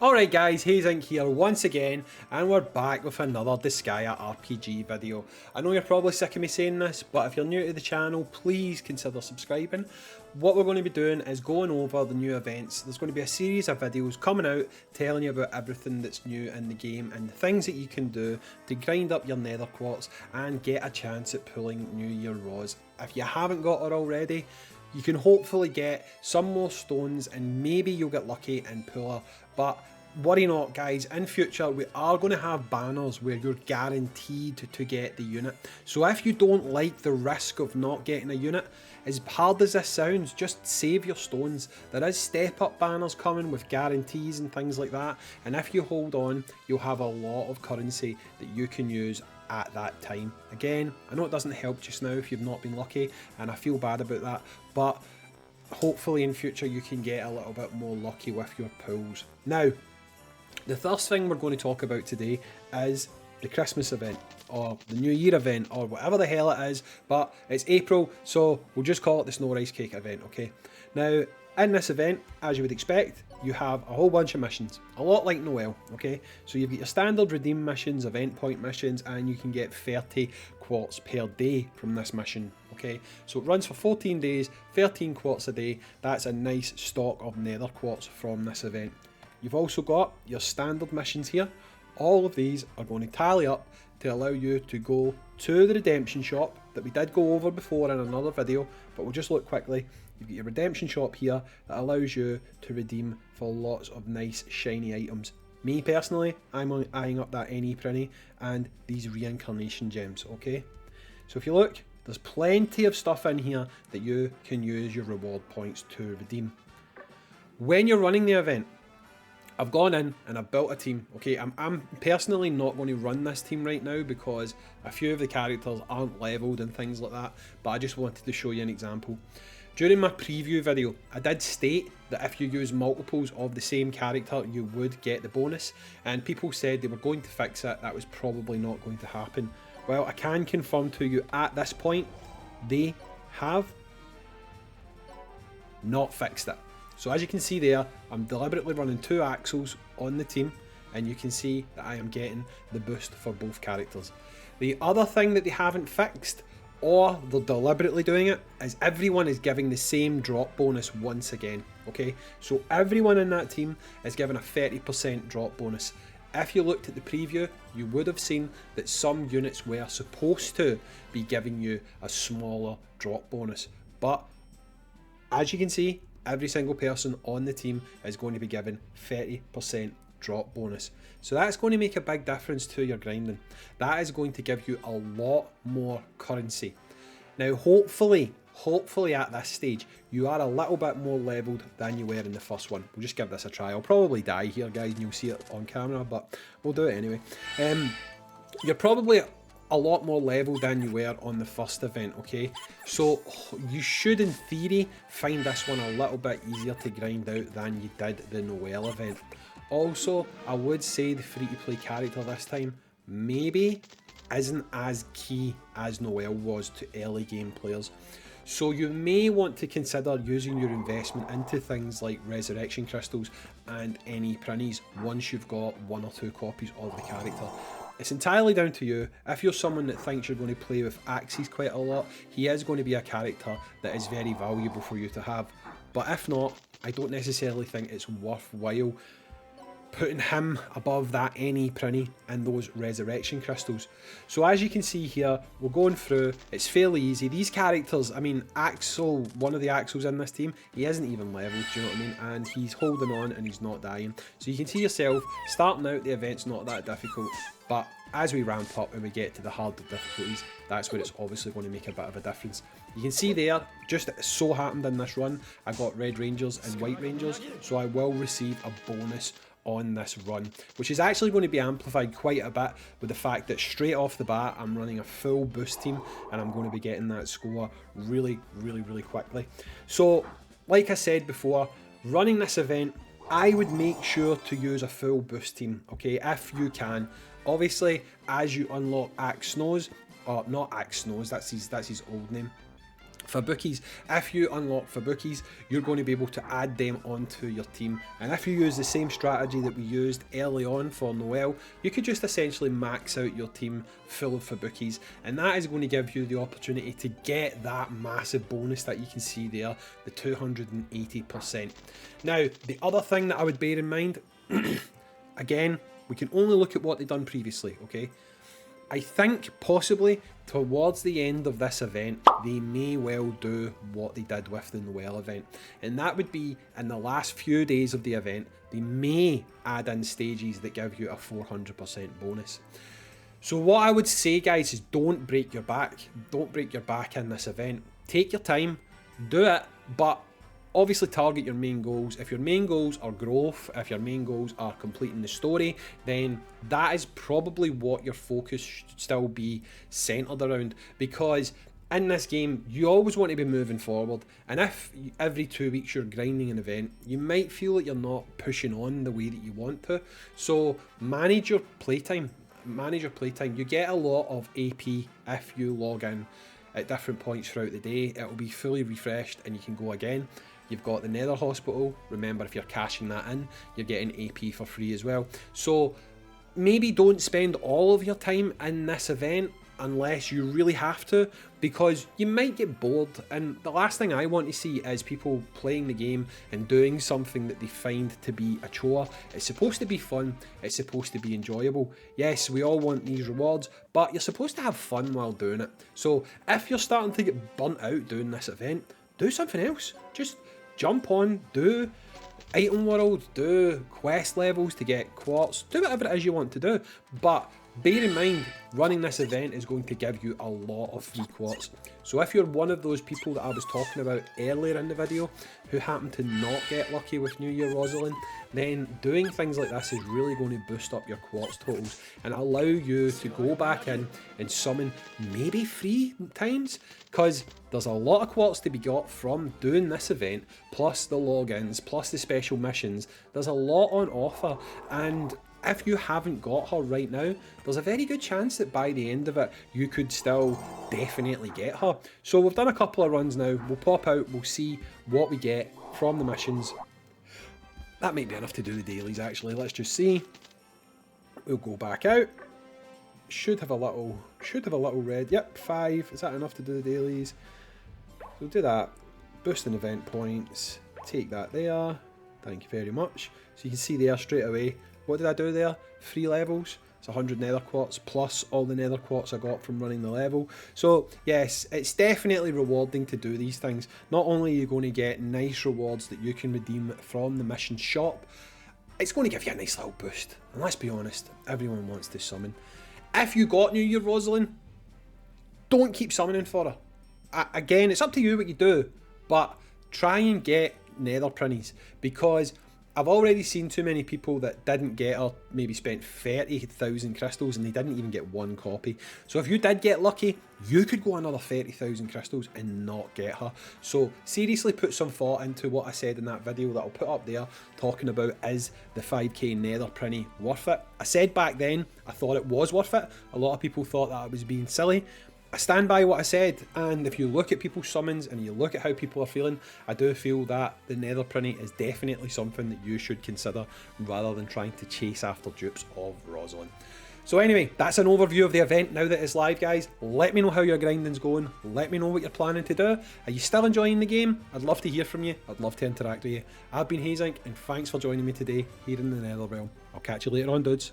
Alright guys, Hazink here once again, and we're back with another Disgaea RPG video. I know you're probably sick of me saying this, but if you're new to the channel, please consider subscribing. What we're going to be doing is going over the new events. There's going to be a series of videos coming out telling you about everything that's new in the game and the things that you can do to grind up your nether quartz and get a chance at pulling New Year Roz. If you haven't got her already, you can hopefully get some more stones and maybe you'll get lucky and pull her. But worry not guys, in future we are going to have banners where you're guaranteed to get the unit. So if you don't like the risk of not getting a unit, as hard as this sounds, just save your stones. There is step up banners coming with guarantees and things like that, and if you hold on, you'll have a lot of currency that you can use at that time. Again, I know it doesn't help just now if you've not been lucky, and I feel bad about that, but hopefully in future you can get a little bit more lucky with your pulls. Now, the first thing we're going to talk about today is the Christmas event, or the New Year event, or whatever the hell it is, but it's April, so we'll just call it the Snow Rice Cake event, okay? Now, in this event, as you would expect, you have a whole bunch of missions, a lot like Noel, okay? So you've got your standard redeem missions, event point missions, and you can get 30 quartz per day from this mission, okay? So it runs for 14 days, 13 quartz a day. That's a nice stock of nether quartz from this event. You've also got your standard missions here. All of these are going to tally up to allow you to go to the redemption shop that we did go over before in another video, but we'll just look quickly. You've got your redemption shop here that allows you to redeem for lots of nice shiny items. Me personally, I'm eyeing up that NY Prinny and these reincarnation gems, okay? So if you look, there's plenty of stuff in here that you can use your reward points to redeem. When you're running the event, I've gone in and I've built a team, okay? I'm personally not going to run this team right now because a few of the characters aren't leveled and things like that, but I just wanted to show you an example. During my preview video, I did state that if you use multiples of the same character, you would get the bonus, and people said they were going to fix it. That was probably not going to happen. Well, I can confirm to you at this point, they have not fixed it. So as you can see there, I'm deliberately running 2 Axles on the team, and you can see that I am getting the boost for both characters. The other thing that they haven't fixed, or they're deliberately doing it, is everyone is giving the same drop bonus once again, okay? So everyone in that team is given a 30% drop bonus. If you looked at the preview, you would have seen that some units were supposed to be giving you a smaller drop bonus, but as you can see, every single person on the team is going to be given 30% drop bonus. So that's going to make a big difference to your grinding. That is going to give you a lot more currency. Now hopefully at this stage, you are a little bit more leveled than you were in the first one. We'll just give this a try. I'll probably die here guys and you'll see it on camera, but we'll do it anyway. You're probably a lot more level than you were on the first event, okay? So you should in theory find this one a little bit easier to grind out than you did the Noel event. Also, I would say the free-to-play character this time maybe isn't as key as Noel was to early game players. So you may want to consider using your investment into things like resurrection crystals and NY Prinnies once you've got 1 or 2 copies of the character. It's entirely down to you. If you're someone that thinks you're going to play with Axes quite a lot, he is going to be a character that is very valuable for you to have. But if not, I don't necessarily think it's worthwhile putting him above that NY Prinny and those resurrection crystals. So as you can see here, we're going through, it's fairly easy. These characters, I mean, Axel, one of the Axels in this team, he isn't even leveled, do you know what I mean? And he's holding on and he's not dying. So you can see yourself, starting out the event's not that difficult, but as we ramp up and we get to the harder difficulties, that's where it's obviously going to make a bit of a difference. You can see there, just so happened in this run, I got Red Rangers and White Rangers, so I will receive a bonus on this run, which is actually going to be amplified quite a bit with the fact that straight off the bat I'm running a full boost team and I'm going to be getting that score really quickly. So like I said before, running this event, I would make sure to use a full boost team, okay, if you can. Obviously, as you unlock Axe Snows, or not Axe Snows, that's his old name, For bookies, if you unlock for bookies, you're going to be able to add them onto your team, and if you use the same strategy that we used early on for Noel, you could just essentially max out your team full of for bookies, and that is going to give you the opportunity to get that massive bonus that you can see there, the 280%. Now, the other thing that I would bear in mind, again, we can only look at what they've done previously, okay? I think possibly towards the end of this event, they may well do what they did with the Noel event. And that would be in the last few days of the event, they may add in stages that give you a 400% bonus. So what I would say, guys, is don't break your back. Don't break your back in this event. Take your time, do it, but obviously target your main goals. If your main goals are growth, if your main goals are completing the story, then that is probably what your focus should still be centered around, because in this game you always want to be moving forward, and if every 2 weeks you're grinding an event, you might feel that you're not pushing on the way that you want to. So manage your playtime. You get a lot of AP if you log in at different points throughout the day. It will be fully refreshed and you can go again. You've got the Nether Hospital. Remember, if you're cashing that in, you're getting AP for free as well. So maybe don't spend all of your time in this event unless you really have to, because you might get bored, and the last thing I want to see is people playing the game and doing something that they find to be a chore. It's supposed to be fun, it's supposed to be enjoyable. Yes, we all want these rewards, but you're supposed to have fun while doing it. So if you're starting to get burnt out doing this event, do something else. Just jump on, do item world, do quest levels to get quartz, do whatever it is you want to do, but bear in mind, running this event is going to give you a lot of free quartz. So if you're one of those people that I was talking about earlier in the video who happen to not get lucky with NY Rozalin, then doing things like this is really going to boost up your quartz totals and allow you to go back in and summon maybe 3 times, because there's a lot of quartz to be got from doing this event, plus the logins, plus the special missions. There's a lot on offer, and if you haven't got her right now, there's a very good chance that by the end of it, you could still definitely get her. So we've done a couple of runs now. We'll pop out, we'll see what we get from the missions. That might be enough to do the dailies, actually. Let's just see. We'll go back out. Should have a little red. Yep, 5. Is that enough to do the dailies? We'll do that. Boosting event points. Take that there. Thank you very much. So you can see there straight away. What did I do there? 3 levels. It's 100 nether quartz plus all the nether quartz I got from running the level. So yes, it's definitely rewarding to do these things. Not only are you going to get nice rewards that you can redeem from the mission shop, it's going to give you a nice little boost. And let's be honest, everyone wants to summon. If you got NY Rozalin, don't keep summoning for her. Again, it's up to you what you do, but try and get nether printies, because I've already seen too many people that didn't get her, maybe spent 30,000 crystals and they didn't even get 1 copy. So if you did get lucky, you could go another 30,000 crystals and not get her. So seriously put some thought into what I said in that video that I'll put up there, talking about is the 5k nether printy worth it. I said back then I thought it was worth it. A lot of people thought that I was being silly. I stand by what I said, and if you look at people's summons and you look at how people are feeling, I do feel that the nether printy is definitely something that you should consider rather than trying to chase after dupes of Rozalin. So anyway, that's an overview of the event now that it's live, guys. Let me know how your grinding's going. Let me know what you're planning to do. Are you still enjoying the game? I'd love to hear from you. I'd love to interact with you. I've been Hazink, and thanks for joining me today here in the Nether Realm. I'll catch you later on, dudes.